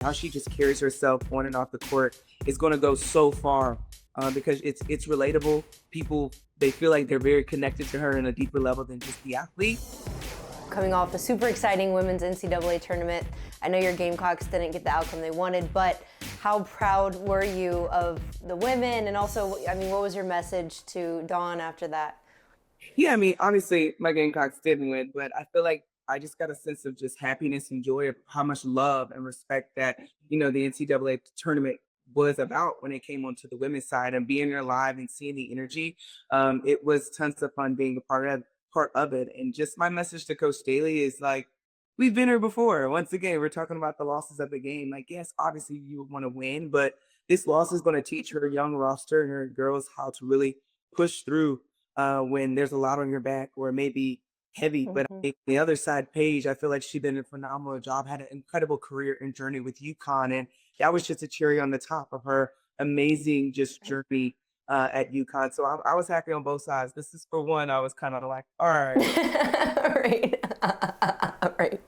How she just carries herself on and off the court is going to go so far because it's relatable. People, they feel like they're very connected to her on a deeper level than just the athlete. Coming off a super exciting women's NCAA tournament, I know your Gamecocks didn't get the outcome they wanted, but how proud were you of the women? And also, I mean, what was your message to Dawn after that? Yeah, I mean, obviously my Gamecocks didn't win, but I feel like I just got a sense of just happiness and joy of how much love and respect that, the NCAA tournament was about when it came onto the women's side and being there live and seeing the energy. It was tons of fun being a part of it. And just my message to Coach Daly is like, we've been here before. Once again, we're talking about the losses of the game. Like, yes, obviously you want to win, but this loss is going to teach her young roster and her girls how to really push through when there's a lot on your back or maybe heavy. But I Mhm. think the other side, Paige, I feel like she did a phenomenal job, had an incredible career and journey with UConn. And that was just a cherry on the top of her amazing just journey at UConn. So I was happy on both sides. This is for one, I was kind of like, all right. Right. Right.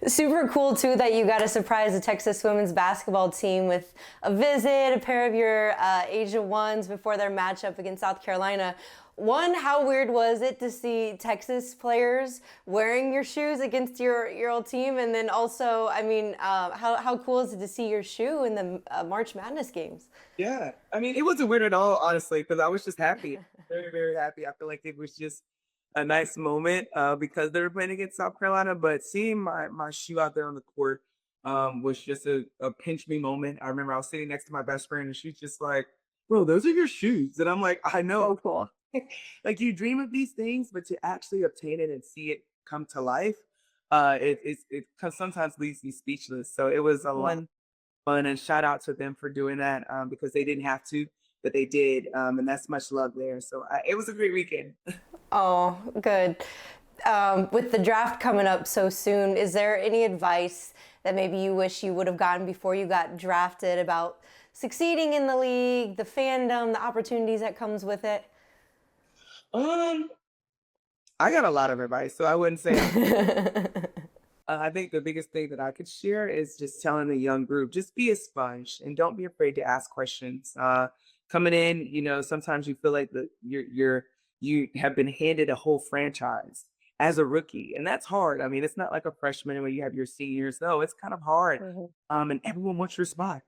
Super cool too that you got to surprise the Texas women's basketball team with a visit, a pair of your Asia ones before their matchup against South Carolina. One, how weird was it to see Texas players wearing your shoes against your old team? And then also, I mean, how cool is it to see your shoe in the March Madness games? Yeah. I mean, it wasn't weird at all, honestly, because I was just happy. Very, very happy. I feel like it was just a nice moment because they were playing against South Carolina. But seeing my shoe out there on the court was just a pinch me moment. I remember I was sitting next to my best friend and she's just like, bro, those are your shoes. And I'm like, I So know. cool. Like you dream of these things, but to actually obtain it and see it come to life, it sometimes leaves me speechless. So it was a lot Yeah. of fun, and shout out to them for doing that because they didn't have to, but they did, and that's much love there. So it was a great weekend. Oh, good. With the draft coming up so soon, is there any advice that maybe you wish you would have gotten before you got drafted about succeeding in the league, the fandom, the opportunities that comes with it? um, I got a lot of advice, so I wouldn't say I think the biggest thing that I could share is just telling the young group, just be a sponge and don't be afraid to ask questions. Coming in, sometimes you feel like you have been handed a whole franchise as a rookie, and that's hard. I mean, it's not like a freshman where you have your seniors. No, it's kind of hard. Mhm. And everyone wants your spot,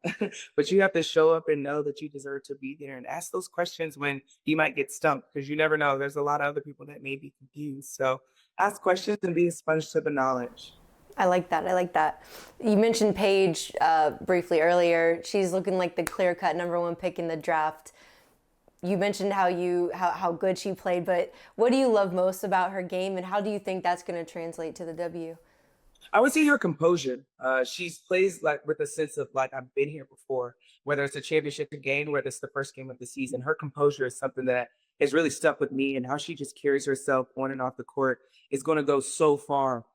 but you have to show up and know that you deserve to be there and ask those questions when you might get stumped because you never know. There's a lot of other people that may be confused. So ask questions and be a sponge to the knowledge. I like that. I like that. You mentioned Paige briefly earlier. She's looking like the clear-cut number one pick in the draft. You mentioned how good she played, but what do you love most about her game, and how do you think that's going to translate to the W? I would say her composure. She plays like with a sense of like I've been here before. Whether it's a championship game, whether it's the first game of the season, her composure is something that has really stuck with me, and how she just carries herself on and off the court is going to go so far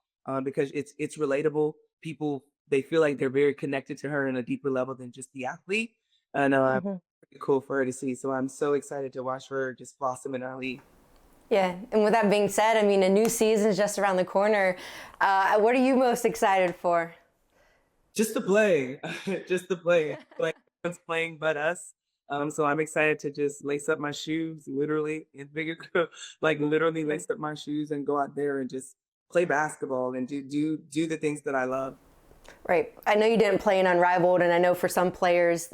because it's relatable. People, they feel like they're very connected to her on a deeper level than just the athlete, and pretty cool for her to see. So I'm so excited to watch her just blossom in our league. Yeah, and with that being said, I mean, a new season is just around the corner. What are you most excited for? Just to play, just to play. Like everyone's playing but us. So I'm excited to just lace up my shoes, literally in bigger, like literally lace up my shoes and go out there and just play basketball and do the things that I love. Right. I know you didn't play in Unrivaled, and I know for some players,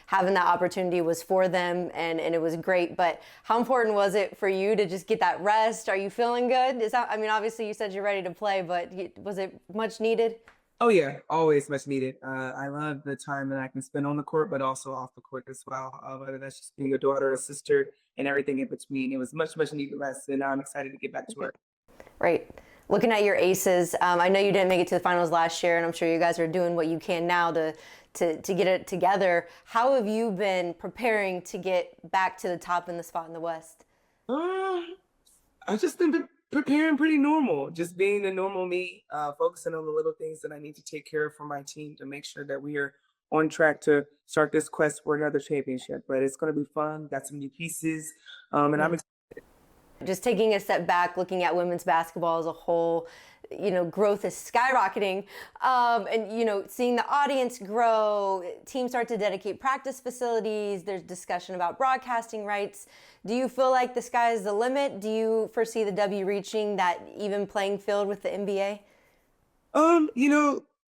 having that opportunity was for them, and it was great. But how important was it for you to just get that rest? Are you feeling good? I mean, obviously you said you're ready to play, but was it much needed? Oh yeah, always much needed. I love the time that I can spend on the court, but also off the court as well. Whether that's just being a daughter, a sister, and everything in between. It was much, much needed rest, and now I'm excited to get back to work. Right. Looking at your aces, I know you didn't make it to the finals last year, and I'm sure you guys are doing what you can now to get it together. How have you been preparing to get back to the top in the spot in the West? Uh, I've just been preparing pretty normal, just being the normal me, focusing on the little things that I need to take care of for my team to make sure that we are on track to start this quest for another championship. But it's going to be fun. Got some new pieces, and I'm Yeah. excited. Just taking a step back, looking at women's basketball as a whole, growth is skyrocketing, and seeing the audience grow, teams start to dedicate practice facilities. There's discussion about broadcasting rights. Do you feel like the sky is the limit? Do you foresee the W reaching that even playing field with the NBA?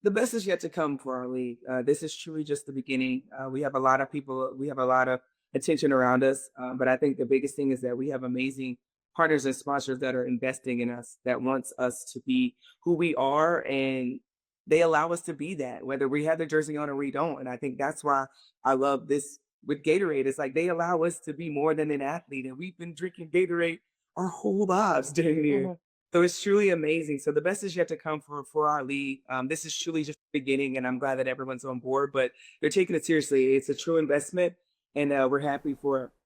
The best is yet to come for our league. This is truly just the beginning. We have a lot of people, we have a lot of attention around us. But I think the biggest thing is that we have amazing partners and sponsors that are investing in us, that wants us to be who we are, and they allow us to be that, whether we have the jersey on or we don't. And I think that's why I love this with Gatorade. It's like they allow us to be more than an athlete, and we've been drinking Gatorade our whole lives down here. Mhm. So it's truly amazing. So the best is yet to come for our league. This is truly just the beginning, and I'm glad that everyone's on board. But they're taking it seriously. It's a true investment, and we're happy for